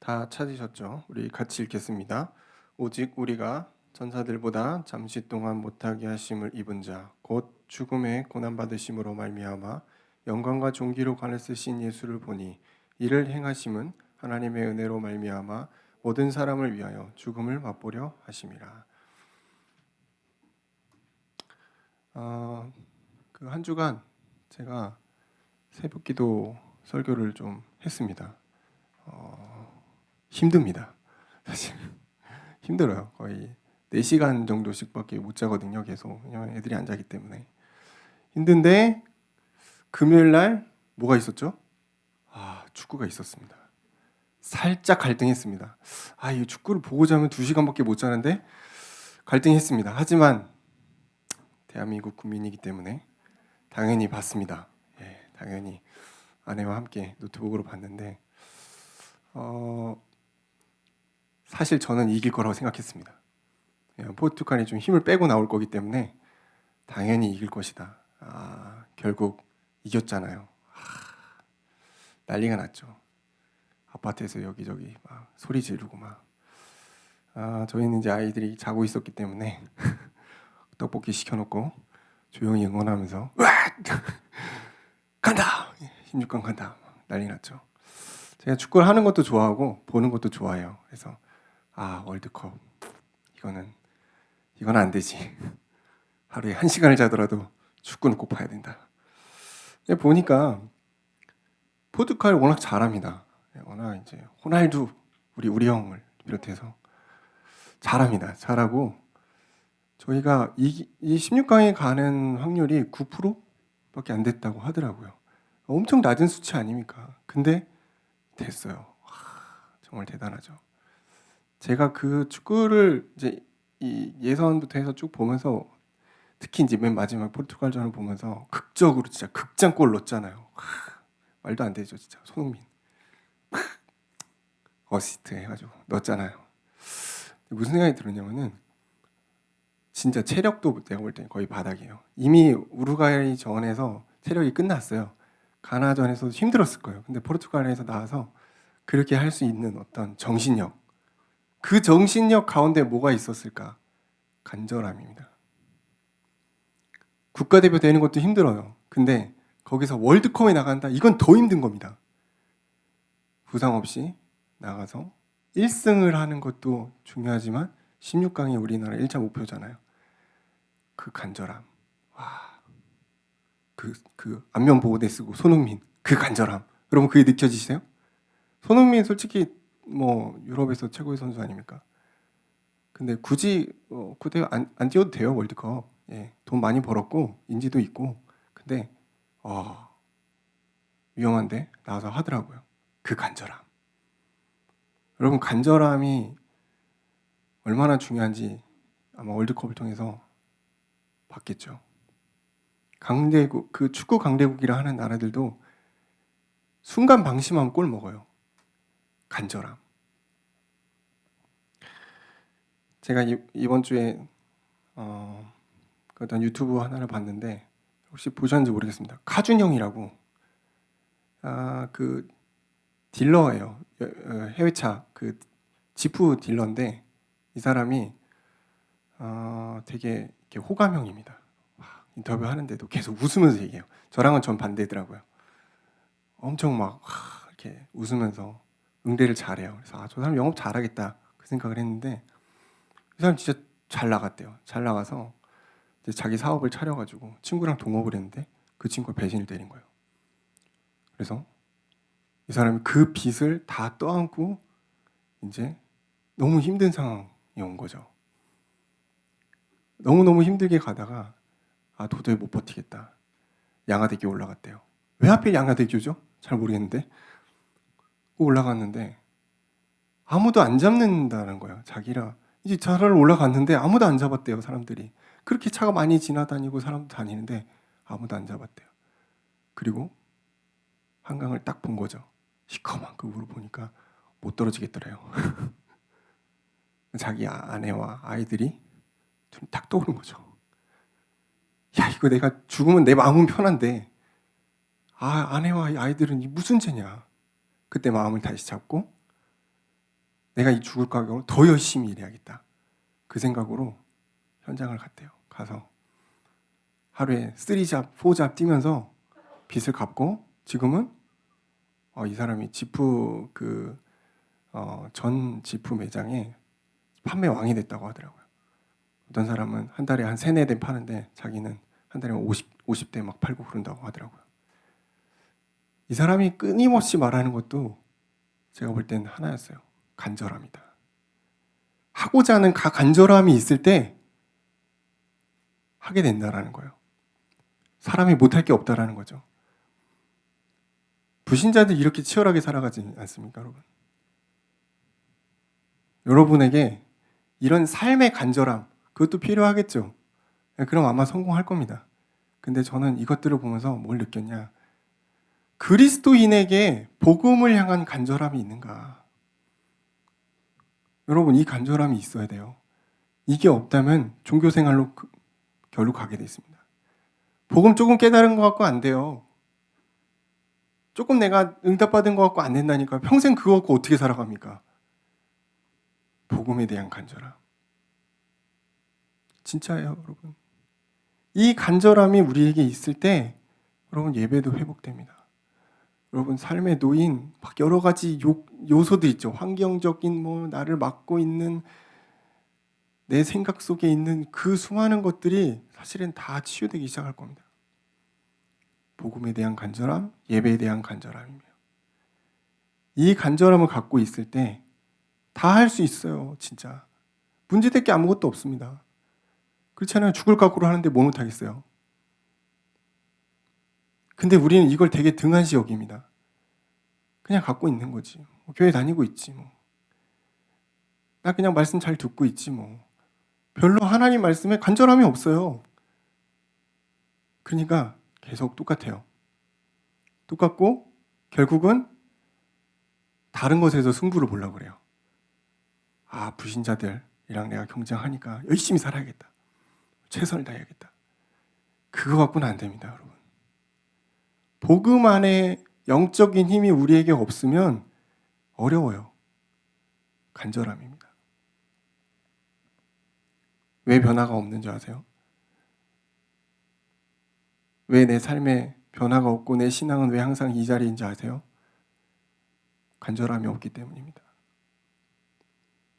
다 찾으셨죠? 우리 같이 읽겠습니다. 오직 우리가 천사들보다 잠시 동안 못하게 하심을 입은 자, 곧 죽음의 고난 받으심으로 말미암아 영광과 존귀로 관을 쓰신 예수를 보니 이를 행하심은 하나님의 은혜로 말미암아 모든 사람을 위하여 죽음을 맛보려 하심이라. 그 한 주간 제가 새벽기도 설교를 좀 했습니다. 힘듭니다. 사실 힘들어요. 거의 4시간 정도씩밖에 못 자거든요. 계속. 왜냐면 애들이 안 자기 때문에. 힘든데 금요일 날 뭐가 있었죠? 축구가 있었습니다. 살짝 갈등했습니다. 이 축구를 보고 자면 2시간밖에 못 자는데 갈등했습니다. 하지만 대한민국 국민이기 때문에 당연히 봤습니다. 예, 당연히 아내와 함께 노트북으로 봤는데 사실 저는 이길 거라고 생각했습니다. 포르투갈이 좀 힘을 빼고 나올 거기 때문에 당연히 이길 것이다. 결국 이겼잖아요. 난리가 났죠. 아파트에서 여기저기 막 소리 지르고 막. 저희는 이제 아이들이 자고 있었기 때문에 떡볶이 시켜놓고 조용히 응원하면서 간다! 16강 간다! 난리 났죠. 제가 축구를 하는 것도 좋아하고 보는 것도 좋아해요. 그래서 월드컵 이건 안 되지. 하루에 1시간을 자더라도 축구는 꼭 봐야 된다. 보니까 포르투갈 워낙 잘합니다. 워낙 이제 호날두 우리 형을 비롯해서 잘합니다. 잘하고 저희가 이 16강에 가는 확률이 9%밖에 안 됐다고 하더라고요. 엄청 낮은 수치 아닙니까? 근데 됐어요. 정말 대단하죠. 제가 그 축구를 이제 이 예선부터 해서 쭉 보면서 특히 이제 맨 마지막 포르투갈전을 보면서 극적으로 진짜 극장골 넣었잖아요. 말도 안 되죠, 진짜. 손흥민 어시스트 해가지고 넣었잖아요. 무슨 생각이 들었냐면은 진짜 체력도 내가 볼 때는 거의 바닥이에요. 이미 우루과이 전에서 체력이 끝났어요. 가나전에서도 힘들었을 거예요. 근데 포르투갈에서 나와서 그렇게 할 수 있는 어떤 정신력, 그 정신력 가운데 뭐가 있었을까? 간절함입니다. 국가대표 되는 것도 힘들어요. 근데 거기서 월드컵에 나간다? 이건 더 힘든 겁니다. 부상 없이 나가서 1승을 하는 것도 중요하지만 16강이 우리나라 1차 목표잖아요. 그 간절함. 그 안면 보호대 쓰고 손흥민. 그 간절함. 여러분 그게 느껴지세요? 손흥민 솔직히 뭐 유럽에서 최고의 선수 아닙니까? 근데 굳이 그대 안 뛰어도 돼요. 월드컵. 예, 돈 많이 벌었고 인지도 있고. 근데 위험한데 나와서 하더라고요. 그 간절함. 여러분 간절함이 얼마나 중요한지 아마 월드컵을 통해서 봤겠죠. 강대국, 그 축구 강대국이라 하는 나라들도 순간 방심하면 골 먹어요. 간절함. 제가 이번 주에 어떤 유튜브 하나를 봤는데 혹시 보셨는지 모르겠습니다. 카준형이라고 그 딜러예요. 해외차 그 지프 딜러인데 이 사람이 되게 이렇게 호감형입니다. 인터뷰 하는데도 계속 웃으면서 얘기해요. 저랑은 전 반대더라고요. 엄청 막 이렇게 웃으면서 응대를 잘해요. 그래서 저 사람 영업 잘하겠다 그 생각을 했는데 이 사람 진짜 잘 나갔대요. 잘 나가서 이제 자기 사업을 차려가지고 친구랑 동업을 했는데 그 친구가 배신을 때린 거예요. 그래서 이 사람이 그 빚을 다 떠안고 이제 너무 힘든 상황이 온 거죠. 너무너무 힘들게 가다가 도저히 못 버티겠다. 양화대교 올라갔대요. 왜 하필 양화대교죠? 잘 모르겠는데 올라갔는데 아무도 안 잡는다는 거예요. 자기라 이제 차를 올라갔는데 아무도 안 잡았대요. 사람들이 그렇게 차가 많이 지나다니고 사람도 다니는데 아무도 안 잡았대요. 그리고 한강을 딱 본 거죠. 시커먼 그 위로 보니까 못 떨어지겠더래요. 자기 아내와 아이들이 딱 떠오른 거죠. 야, 이거 내가 죽으면 내 마음은 편한데 아내와 아이들은 무슨 죄냐. 그때 마음을 다시 잡고 내가 이 죽을 각오로 더 열심히 일해야겠다. 그 생각으로 현장을 갔대요. 가서 하루에 3잡, 4잡 뛰면서 빚을 갚고 지금은 이 사람이 지프 전 지프 매장에 판매 왕이 됐다고 하더라고요. 어떤 사람은 한 달에 한 3-4대 파는데 자기는 한 달에 50대 막 팔고 그런다고 하더라고요. 이 사람이 끊임없이 말하는 것도 제가 볼 때는 하나였어요. 간절함이다. 하고자 하는 간절함이 있을 때 하게 된다라는 거예요. 사람이 못할 게 없다라는 거죠. 불신자들 이렇게 치열하게 살아가지 않습니까, 여러분? 여러분에게 이런 삶의 간절함, 그것도 필요하겠죠. 그럼 아마 성공할 겁니다. 근데 저는 이것들을 보면서 뭘 느꼈냐? 그리스도인에게 복음을 향한 간절함이 있는가? 여러분, 이 간절함이 있어야 돼요. 이게 없다면 종교 생활로 결국 가게 돼 있습니다. 복음 조금 깨달은 것 같고 안 돼요. 조금 내가 응답받은 것 같고 안 된다니까. 평생 그거 갖고 어떻게 살아갑니까? 복음에 대한 간절함. 진짜예요, 여러분. 이 간절함이 우리에게 있을 때 여러분 예배도 회복됩니다. 여러분 삶에 놓인 막 여러 가지 요소들 있죠. 환경적인 나를 막고 있는 내 생각 속에 있는 그 수많은 것들이 사실은 다 치유되기 시작할 겁니다. 복음에 대한 간절함, 예배에 대한 간절함이며 이 간절함을 갖고 있을 때 다 할 수 있어요. 진짜 문제될 게 아무것도 없습니다. 그렇잖아요. 죽을 각오로 하는데 뭐 못하겠어요. 근데 우리는 이걸 되게 등한시 여깁니다. 그냥 갖고 있는 거지. 교회 다니고 있지 뭐. 나 그냥 말씀 잘 듣고 있지 뭐. 별로 하나님 말씀에 간절함이 없어요. 그러니까 계속 똑같아요. 똑같고 결국은 다른 것에서 승부를 보려고 그래요. 불신자들이랑 내가 경쟁하니까 열심히 살아야겠다. 최선을 다해야겠다. 그거 갖고는 안 됩니다, 여러분. 복음 안에 영적인 힘이 우리에게 없으면 어려워요. 간절함입니다. 왜 변화가 없는 줄 아세요? 왜 내 삶에 변화가 없고 내 신앙은 왜 항상 이 자리인지 아세요? 간절함이 없기 때문입니다.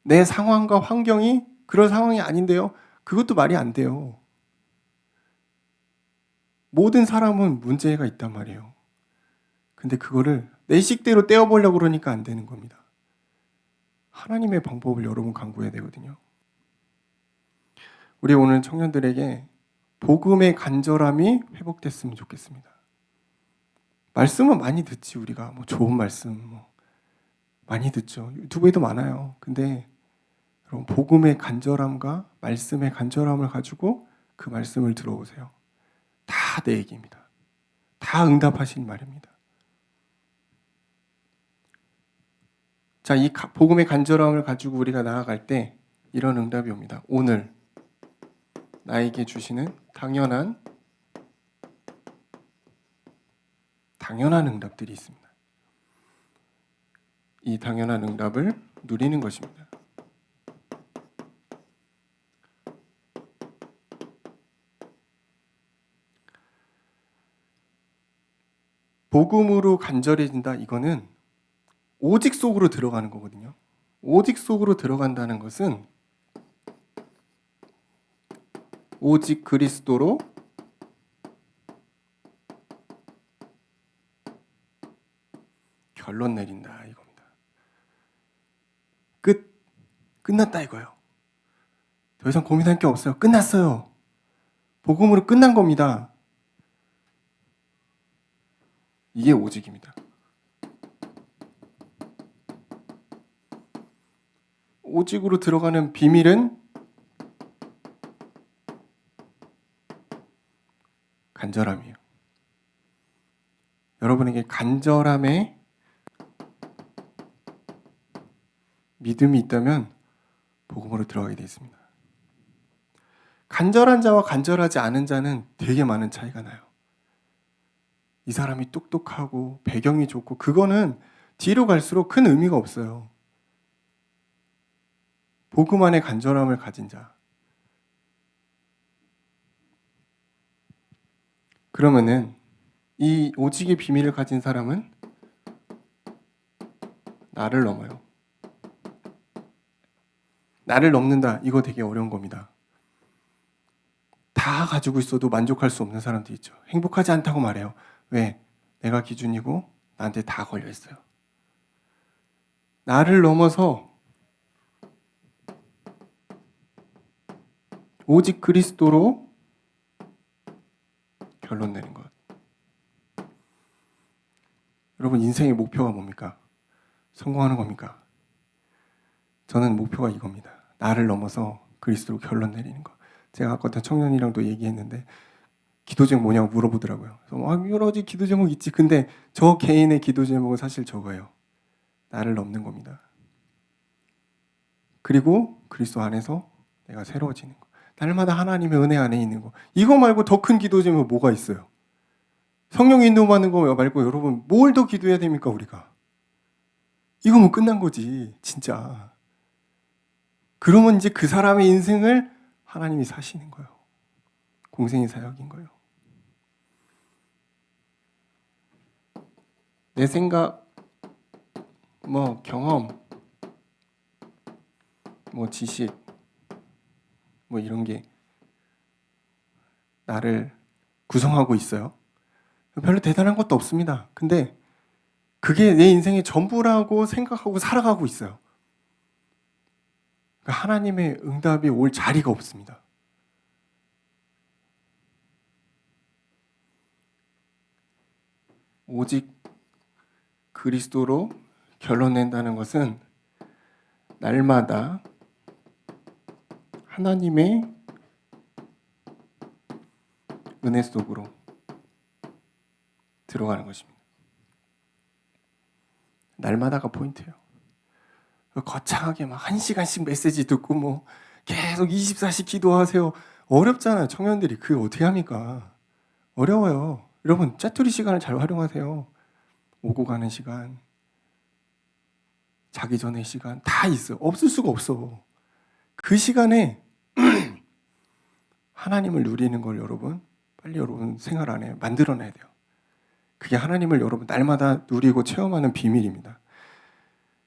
내 상황과 환경이 그런 상황이 아닌데요. 그것도 말이 안 돼요. 모든 사람은 문제가 있단 말이에요. 근데 그거를 내 식대로 떼어보려고 그러니까 안 되는 겁니다. 하나님의 방법을 여러분 강구해야 되거든요. 우리 오늘 청년들에게 복음의 간절함이 회복됐으면 좋겠습니다. 말씀은 많이 듣지 우리가 좋은 말씀 많이 듣죠. 유튜브에도 많아요. 근데 여러분 복음의 간절함과 말씀의 간절함을 가지고 그 말씀을 들어보세요. 다 내 얘기입니다. 다 응답하신 말입니다. 자, 이 복음의 간절함을 가지고 우리가 나아갈 때 이런 응답이 옵니다. 오늘 나에게 주시는 당연한 응답들이 있습니다. 이 당연한 응답을 누리는 것입니다. 복음으로 간절해진다. 이거는 오직 속으로 들어가는 거거든요. 오직 속으로 들어간다는 것은 오직 그리스도로 결론 내린다 이겁니다. 끝났다 이거예요. 더 이상 고민할 게 없어요. 끝났어요. 복음으로 끝난 겁니다. 이게 오직입니다. 오직으로 들어가는 비밀은 간절함이에요. 여러분에게 간절함에 믿음이 있다면 복음으로 들어가게 되어 있습니다. 간절한 자와 간절하지 않은 자는 되게 많은 차이가 나요. 이 사람이 똑똑하고 배경이 좋고 그거는 뒤로 갈수록 큰 의미가 없어요. 복음 안에 간절함을 가진 자. 그러면은 이 오직의 비밀을 가진 사람은 나를 넘어요. 나를 넘는다. 이거 되게 어려운 겁니다. 다 가지고 있어도 만족할 수 없는 사람도 있죠. 행복하지 않다고 말해요. 왜? 내가 기준이고 나한테 다 걸려 있어요. 나를 넘어서 오직 그리스도로 결론 내는 것. 여러분 인생의 목표가 뭡니까? 성공하는 겁니까? 저는 목표가 이겁니다. 나를 넘어서 그리스도로 결론 내리는 것. 제가 아까 청년이랑도 얘기했는데 기도 제목 뭐냐고 물어보더라고요. 그래서 여러 가지 기도 제목 있지. 근데 저 개인의 기도 제목은 사실 저거예요. 나를 넘는 겁니다. 그리고 그리스도 안에서 내가 새로워지는 거. 날마다 하나님의 은혜 안에 있는 거. 이거 말고 더 큰 기도 제목 뭐가 있어요? 성령 인도받는 거 말고 여러분 뭘 더 기도해야 됩니까 우리가? 이거면 끝난 거지 진짜. 그러면 이제 그 사람의 인생을 하나님이 사시는 거예요. 공생의 사역인 거예요. 내 생각, 뭐 경험, 뭐 지식, 뭐 이런 게 나를 구성하고 있어요. 별로 대단한 것도 없습니다. 근데 그게 내 인생의 전부라고 생각하고 살아가고 있어요. 그러니까 하나님의 응답이 올 자리가 없습니다. 오직 그리스도로 결론 낸다는 것은 날마다 하나님의 은혜 속으로 들어가는 것입니다. 날마다가 포인트예요. 거창하게 막 1시간씩 메시지 듣고 뭐 계속 24시 기도하세요. 어렵잖아요. 청년들이 그게 어떻게 합니까? 어려워요. 여러분 짜투리 시간을 잘 활용하세요. 오고 가는 시간, 자기 전의 시간 다 있어요. 없을 수가 없어. 그 시간에 하나님을 누리는 걸 여러분 빨리 여러분 생활 안에 만들어내야 돼요. 그게 하나님을 여러분 날마다 누리고 체험하는 비밀입니다.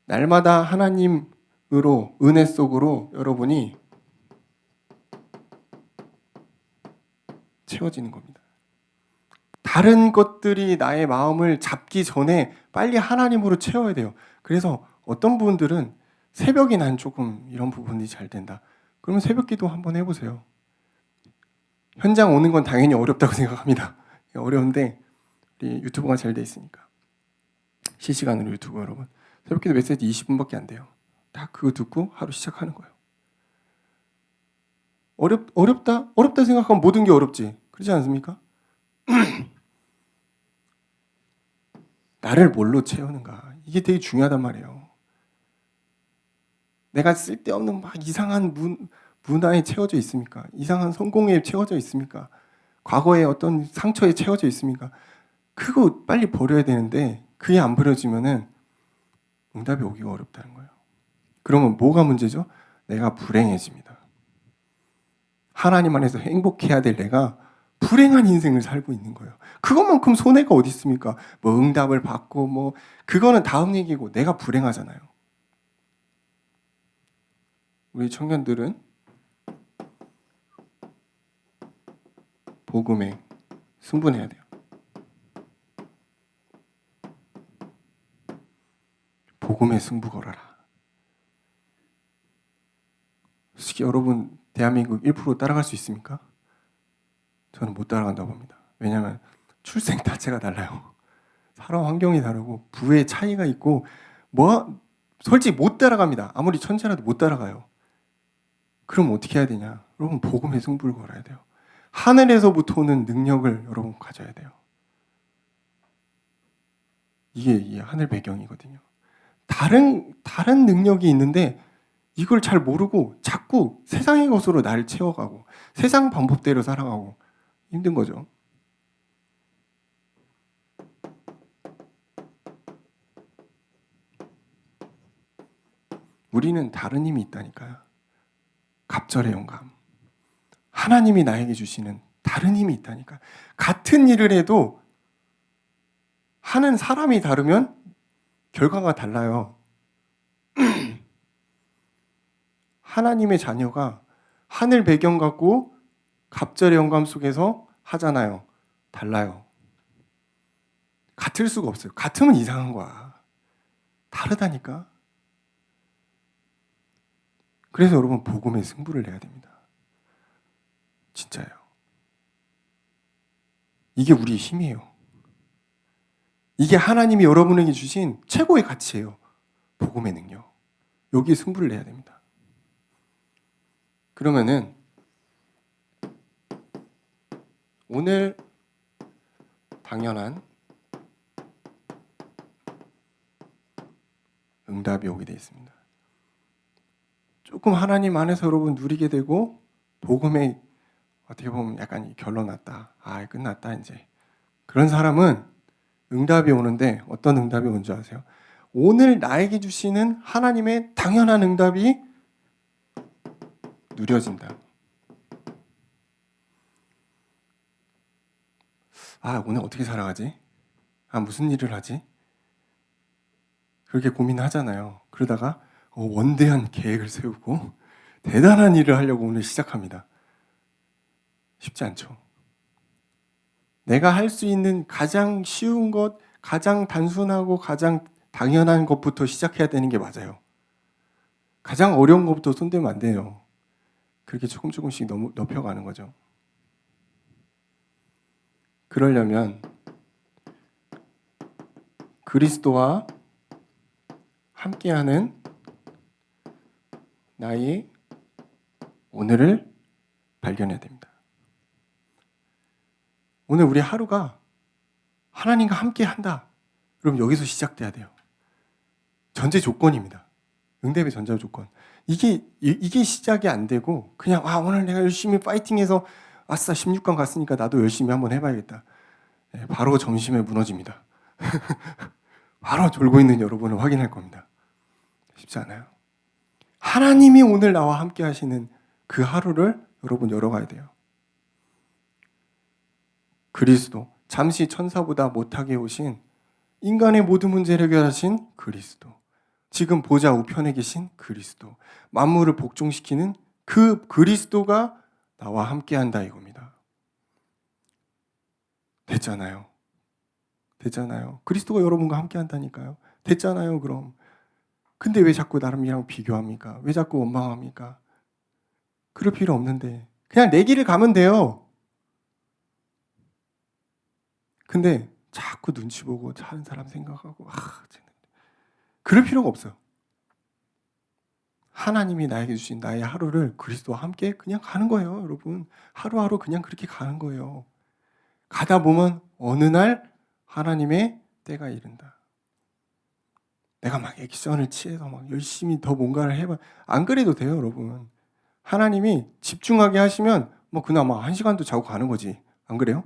날마다 하나님으로 은혜 속으로 여러분이 채워지는 겁니다. 다른 것들이 나의 마음을 잡기 전에 빨리 하나님으로 채워야 돼요. 그래서 어떤 분들은 새벽이 난 조금 이런 부분이 잘 된다. 그러면 새벽 기도 한번 해보세요. 현장 오는 건 당연히 어렵다고 생각합니다. 어려운데 우리 유튜브가 잘 돼 있으니까. 실시간으로 유튜브 여러분. 새벽 기도 메시지 20분밖에 안 돼요. 딱 그거 듣고 하루 시작하는 거예요. 어렵다? 어렵다 생각하면 모든 게 어렵지. 그렇지 않습니까? 나를 뭘로 채우는가? 이게 되게 중요하단 말이에요. 내가 쓸데없는 막 이상한 문화에 채워져 있습니까? 이상한 성공에 채워져 있습니까? 과거에 어떤 상처에 채워져 있습니까? 그거 빨리 버려야 되는데 그게 안 버려지면은 응답이 오기가 어렵다는 거예요. 그러면 뭐가 문제죠? 내가 불행해집니다. 하나님 안에서 행복해야 될 내가 불행한 인생을 살고 있는 거예요. 그것만큼 손해가 어디 있습니까? 뭐 응답을 받고 뭐 그거는 다음 얘기고 내가 불행하잖아요. 우리 청년들은 복음에 승분해야 돼요. 복음에 승부 걸어라. 솔직히 여러분 대한민국 1% 따라갈 수 있습니까? 저는 못 따라간다고 봅니다. 왜냐하면 출생 자체가 달라요. 살아 환경이 다르고 부의 차이가 있고 뭐 솔직히 못 따라갑니다. 아무리 천재라도 못 따라가요. 그럼 어떻게 해야 되냐? 여러분 복음의 승부를 걸어야 돼요. 하늘에서부터 오는 능력을 여러분 가져야 돼요. 이게 하늘 배경이거든요. 다른 능력이 있는데 이걸 잘 모르고 자꾸 세상의 것으로 나를 채워가고 세상 방법대로 살아가고 힘든 거죠. 우리는 다른 힘이 있다니까요. 갑절의 영감. 하나님이 나에게 주시는 다른 힘이 있다니까. 같은 일을 해도 하는 사람이 다르면 결과가 달라요. 하나님의 자녀가 하늘 배경 갖고 갑절의 영감 속에서 하잖아요. 달라요. 같을 수가 없어요. 같으면 이상한 거야. 다르다니까. 그래서 여러분 복음의 승부를 내야 됩니다. 진짜요. 이게 우리의 힘이에요. 이게 하나님이 여러분에게 주신 최고의 가치예요. 복음의 능력. 여기에 승부를 내야 됩니다. 그러면은 오늘 당연한 응답이 오게 되어 있습니다. 조금 하나님 안에서 여러분 누리게 되고 복음에 어떻게 보면 약간 결론 났다. 끝났다 이제. 그런 사람은 응답이 오는데 어떤 응답이 온 줄 아세요? 오늘 나에게 주시는 하나님의 당연한 응답이 누려진다. 오늘 어떻게 살아가지? 무슨 일을 하지? 그렇게 고민하잖아요. 그러다가 원대한 계획을 세우고 대단한 일을 하려고 오늘 시작합니다. 쉽지 않죠. 내가 할 수 있는 가장 쉬운 것, 가장 단순하고 가장 당연한 것부터 시작해야 되는 게 맞아요. 가장 어려운 것부터 손대면 안 돼요. 그렇게 조금씩 높여가는 거죠. 그러려면 그리스도와 함께하는 나의 오늘을 발견해야 됩니다. 오늘 우리 하루가 하나님과 함께한다. 그럼 여기서 시작돼야 돼요. 전제 조건입니다. 응답의 전제 조건. 이게 시작이 안 되고 그냥 오늘 내가 열심히 파이팅해서 아싸 16강 갔으니까 나도 열심히 한번 해봐야겠다. 바로 점심에 무너집니다. 바로 졸고 있는 여러분을 확인할 겁니다. 쉽지 않아요. 하나님이 오늘 나와 함께 하시는 그 하루를 여러분 열어가야 돼요. 그리스도, 잠시 천사보다 못하게 오신 인간의 모든 문제를 해결하신 그리스도, 지금 보좌 우편에 계신 그리스도, 만물을 복종시키는 그 그리스도가 나와 함께한다 이겁니다. 됐잖아요. 그리스도가 여러분과 함께한다니까요. 됐잖아요. 그럼. 근데 왜 자꾸 나름이랑 비교합니까? 왜 자꾸 원망합니까? 그럴 필요 없는데 그냥 내 길을 가면 돼요. 근데 자꾸 눈치 보고 다른 사람 생각하고 그럴 필요가 없어요. 하나님이 나에게 주신 나의 하루를 그리스도와 함께 그냥 가는 거예요. 여러분 하루하루 그냥 그렇게 가는 거예요. 가다 보면 어느 날 하나님의 때가 이른다. 내가 막 액션을 취해서 막 열심히 더 뭔가를 해봐. 안 그래도 돼요, 여러분. 하나님이 집중하게 하시면 뭐 그나마 1시간도 자고 가는 거지. 안 그래요?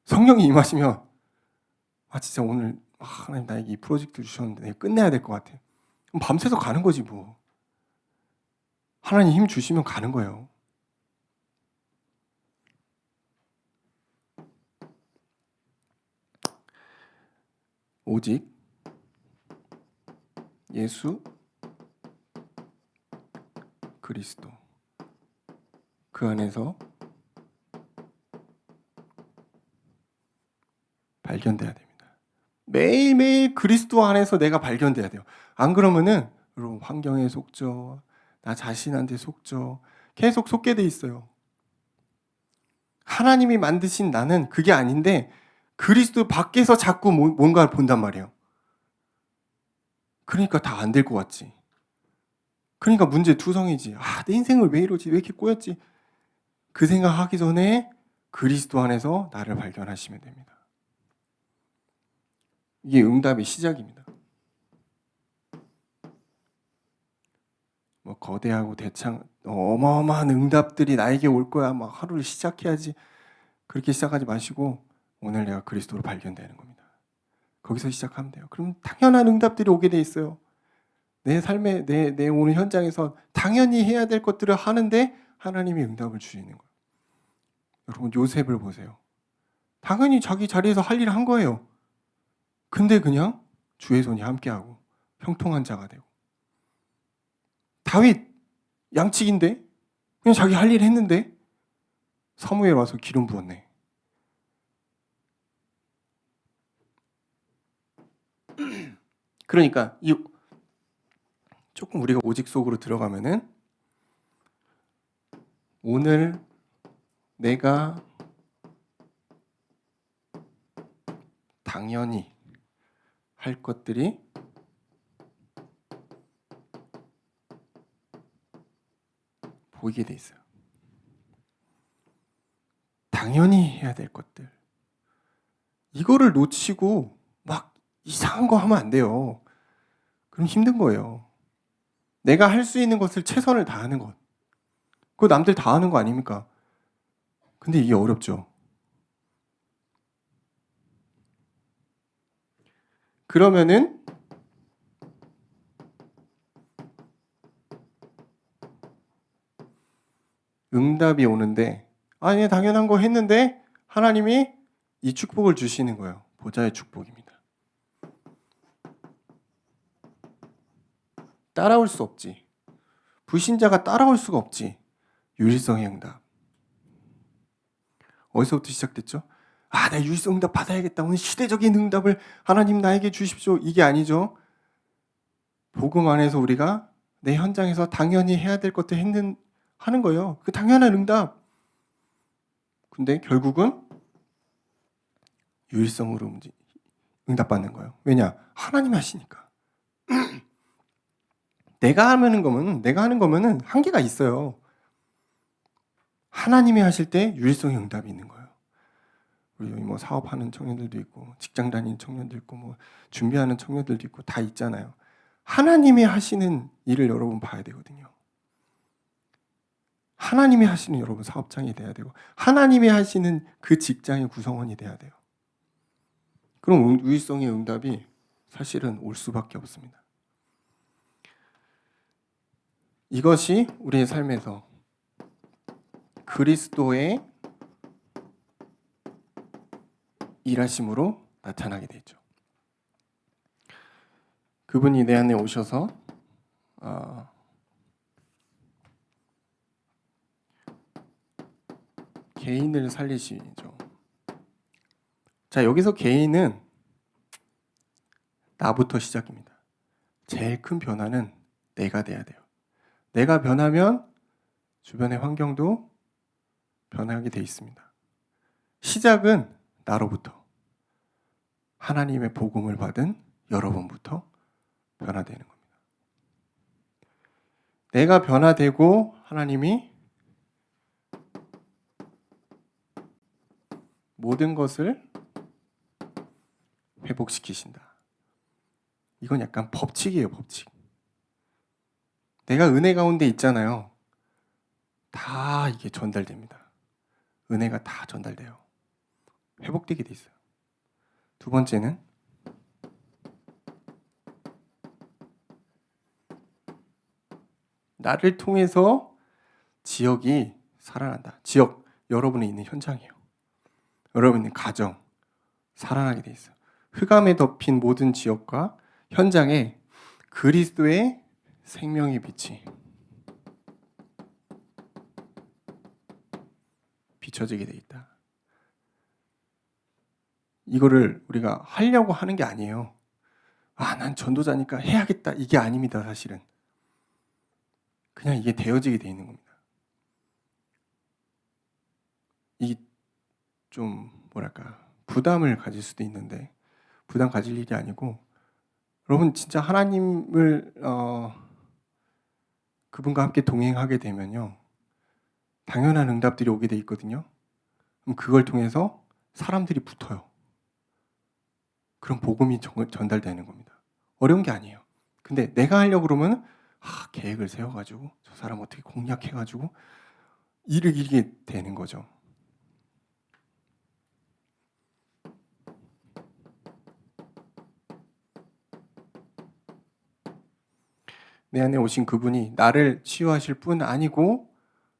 성령이 임하시면 진짜 오늘 하나님 나에게 이 프로젝트를 주셨는데 내가 끝내야 될 것 같아. 그럼 밤새서 가는 거지 뭐. 하나님 힘 주시면 가는 거예요. 오직 예수 그리스도 그 안에서 발견돼야 됩니다. 매일매일 그리스도 안에서 내가 발견돼야 돼요. 안 그러면은 여러분 환경에 속죠. 나 자신한테 속죠. 계속 속게 돼 있어요. 하나님이 만드신 나는 그게 아닌데 그리스도 밖에서 자꾸 뭔가를 본단 말이에요. 그러니까 다 안 될 것 같지. 그러니까 문제 투성이지. 내 인생을 왜 이러지? 왜 이렇게 꼬였지? 그 생각하기 전에 그리스도 안에서 나를 발견하시면 됩니다. 이게 응답의 시작입니다. 뭐 거대하고 대창 어마어마한 응답들이 나에게 올 거야. 막 하루를 시작해야지. 그렇게 시작하지 마시고 오늘 내가 그리스도로 발견되는 겁니다. 거기서 시작하면 돼요. 그럼 당연한 응답들이 오게 돼 있어요. 내 삶의 내 오늘 현장에서 당연히 해야 될 것들을 하는데 하나님이 응답을 주시는 거예요. 여러분 요셉을 보세요. 당연히 자기 자리에서 할 일을 한 거예요. 근데 그냥 주의 손이 함께하고 형통한 자가 되고. 다윗 양치기인데 그냥 자기 할 일 했는데 사무엘 와서 기름 부었네. 그러니까 이 조금 우리가 오직 속으로 들어가면은 오늘 내가 당연히 할 것들이 보이게 돼 있어요. 당연히 해야 될 것들. 이거를 놓치고 막 이상한 거 하면 안 돼요. 그럼 힘든 거예요. 내가 할 수 있는 것을 최선을 다하는 것. 그거 남들 다 하는 거 아닙니까? 근데 이게 어렵죠. 그러면은 응답이 오는데 아니 당연한 거 했는데 하나님이 이 축복을 주시는 거예요. 보좌의 축복입니다. 따라올 수 없지. 불신자가 따라올 수가 없지. 유일성의 응답. 어디서부터 시작됐죠? 아, 나 유일성 응답 받아야겠다. 오늘 시대적인 응답을 하나님 나에게 주십시오. 이게 아니죠. 복음 안에서 우리가 내 현장에서 당연히 해야 될 것들 하는 거예요. 그 당연한 응답. 근데 결국은 유일성으로 응답받는 거예요. 왜냐? 하나님이 하시니까. 내가 하는 거면은 한계가 있어요. 하나님이 하실 때 유일성의 응답이 있는 거예요. 우리 여기 뭐 사업하는 청년들도 있고 직장 다니는 청년도 있고 뭐 준비하는 청년들도 있고 다 있잖아요. 하나님이 하시는 일을 여러분 봐야 되거든요. 하나님이 하시는 여러분 사업장이 돼야 되고 하나님이 하시는 그 직장의 구성원이 돼야 돼요. 그럼 유일성의 응답이 사실은 올 수밖에 없습니다. 이것이 우리의 삶에서 그리스도의 일하심으로 나타나게 되죠. 그분이 내 안에 오셔서 개인을 살리시죠. 자, 여기서 개인은 나부터 시작입니다. 제일 큰 변화는 내가 돼야 돼요. 내가 변하면 주변의 환경도 변하게 돼 있습니다. 시작은 나로부터 하나님의 복음을 받은 여러분부터 변화되는 겁니다. 내가 변화되고 하나님이 모든 것을 회복시키신다. 이건 약간 법칙이에요, 법칙. 내가 은혜 가운데 있잖아요. 다 이게 전달됩니다. 은혜가 다 전달돼요. 회복되게 돼 있어요. 두 번째는 나를 통해서 지역이 살아난다. 지역, 여러분이 있는 현장이에요. 여러분 있는 가정, 살아나게 돼 있어요. 흑암에 덮인 모든 지역과 현장에 그리스도의 생명의 빛이 비춰지게 돼 있다. 이거를 우리가 하려고 하는 게 아니에요. 아, 난 전도자니까 해야겠다. 이게 아닙니다, 사실은. 그냥 이게 되어지게 돼 있는 겁니다. 이게 좀 뭐랄까 부담을 가질 수도 있는데 부담 가질 일이 아니고 여러분 진짜 하나님을 그분과 함께 동행하게 되면요. 당연한 응답들이 오게 돼 있거든요. 그럼 그걸 통해서 사람들이 붙어요. 그럼 복음이 전달되는 겁니다. 어려운 게 아니에요. 근데 내가 하려고 그러면 계획을 세워가지고 저 사람 어떻게 공략해가지고 일을 이기게 되는 거죠. 내 안에 오신 그분이 나를 치유하실 뿐 아니고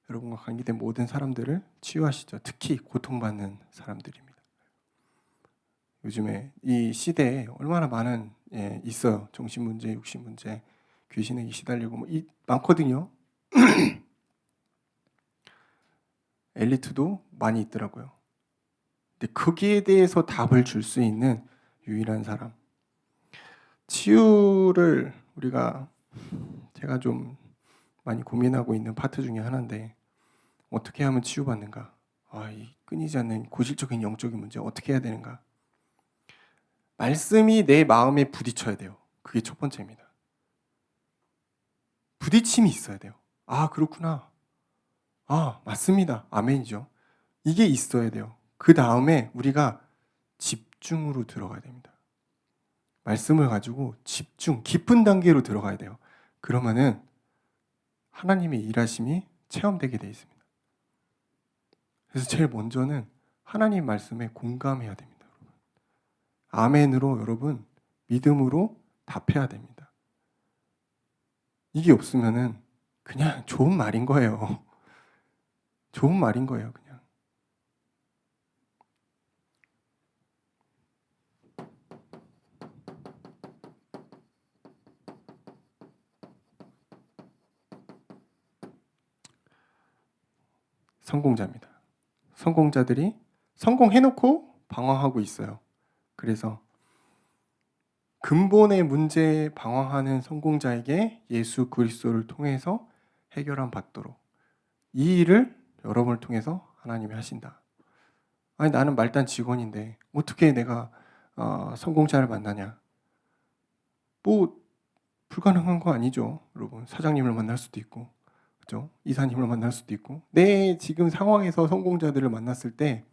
여러분과 관계된 모든 사람들을 치유하시죠. 특히 고통받는 사람들입니다. 요즘에 이 시대에 얼마나 많은 있어요. 정신문제, 육신문제, 귀신에게 시달리고 많거든요. 엘리트도 많이 있더라고요. 근데 거기에 대해서 답을 줄 수 있는 유일한 사람. 치유를 제가 좀 많이 고민하고 있는 파트 중에 하나인데 어떻게 하면 치유받는가? 이 끊이지 않는 고질적인 영적인 문제 어떻게 해야 되는가? 말씀이 내 마음에 부딪혀야 돼요. 그게 첫 번째입니다. 부딪힘이 있어야 돼요. 그렇구나. 맞습니다. 아멘이죠. 이게 있어야 돼요. 그 다음에 우리가 집중으로 들어가야 됩니다. 말씀을 가지고 집중, 깊은 단계로 들어가야 돼요. 그러면은 하나님의 일하심이 체험되게 돼 있습니다. 그래서 제일 먼저는 하나님 말씀에 공감해야 됩니다. 아멘으로 여러분 믿음으로 답해야 됩니다. 이게 없으면은 그냥 좋은 말인 거예요. 좋은 말인 거예요, 그냥. 성공자입니다. 성공자들이 성공해놓고 방황하고 있어요. 그래서 근본의 문제에 방황하는 성공자에게 예수 그리스도를 통해서 해결함 받도록 이 일을 여러분을 통해서 하나님이 하신다. 나는 말단 직원인데 어떻게 내가 성공자를 만나냐? 불가능한 거 아니죠, 여러분. 사장님을 만날 수도 있고, 그죠? 이사님을 만날 수도 있고, 내 지금 상황에서 성공자들을 만났을 때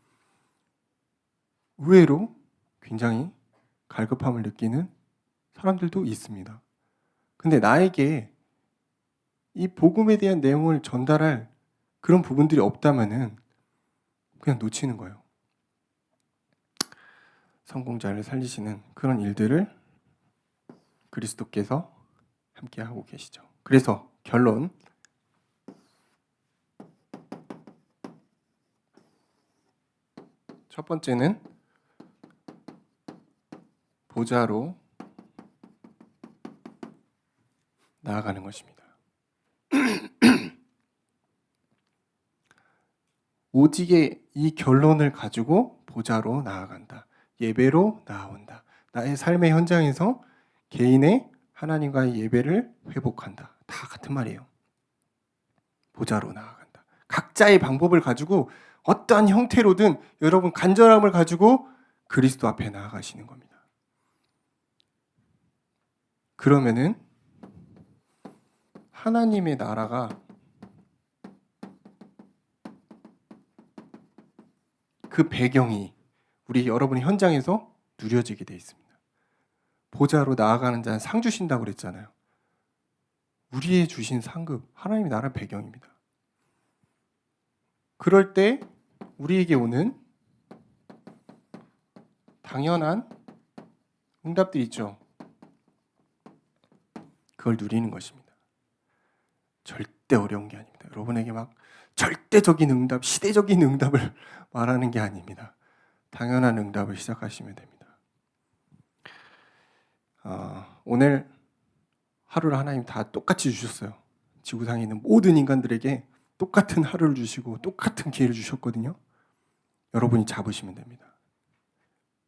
의외로 굉장히 갈급함을 느끼는 사람들도 있습니다. 근데 나에게 이 복음에 대한 내용을 전달할 그런 부분들이 없다면은 그냥 놓치는 거예요. 성공자를 살리시는 그런 일들을 그리스도께서 함께 하고 계시죠. 그래서 결론. 첫 번째는 보좌로 나아가는 것입니다. 오직의 이 결론을 가지고 보좌로 나아간다. 예배로 나아온다. 나의 삶의 현장에서 개인의 하나님과의 예배를 회복한다. 다 같은 말이에요. 보좌로 나아간다. 각자의 방법을 가지고 어떠한 형태로든 여러분 간절함을 가지고 그리스도 앞에 나아가시는 겁니다. 그러면은 하나님의 나라가 그 배경이 우리 여러분의 현장에서 누려지게 돼 있습니다. 보좌로 나아가는 자는 상 주신다고 그랬잖아요. 우리의 주신 상급, 하나님의 나라 배경입니다. 그럴 때 우리에게 오는 당연한 응답들이 있죠. 그걸 누리는 것입니다. 절대 어려운 게 아닙니다. 여러분에게 막 절대적인 응답, 시대적인 응답을 말하는 게 아닙니다. 당연한 응답을 시작하시면 됩니다. 오늘 하루를 하나님 다 똑같이 주셨어요. 지구상에 있는 모든 인간들에게 똑같은 하루를 주시고 똑같은 기회를 주셨거든요. 여러분이 잡으시면 됩니다.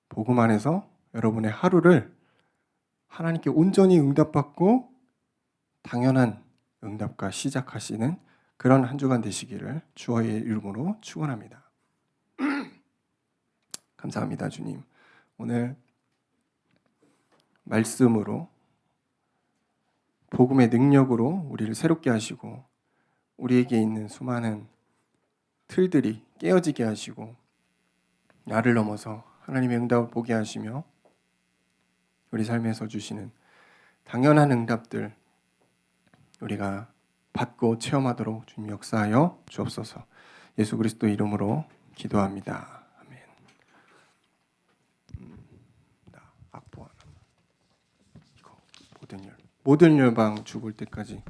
복음 안에서 여러분의 하루를 하나님께 온전히 응답받고 당연한 응답과 시작하시는 그런 한 주간 되시기를 주의 이름으로 축원합니다. 감사합니다, 주님. 오늘 말씀으로 복음의 능력으로 우리를 새롭게 하시고 우리에게 있는 수많은 틀들이 깨어지게 하시고 나를 넘어서 하나님의 응답을 보게 하시며 우리 삶에서 주시는 당연한 응답들 우리가 받고 체험하도록 주님 역사하여 주옵소서. 예수 그리스도 이름으로 기도합니다. 아멘. 악보 하나. 이거 모든 열. 모든 열방 주 볼 때까지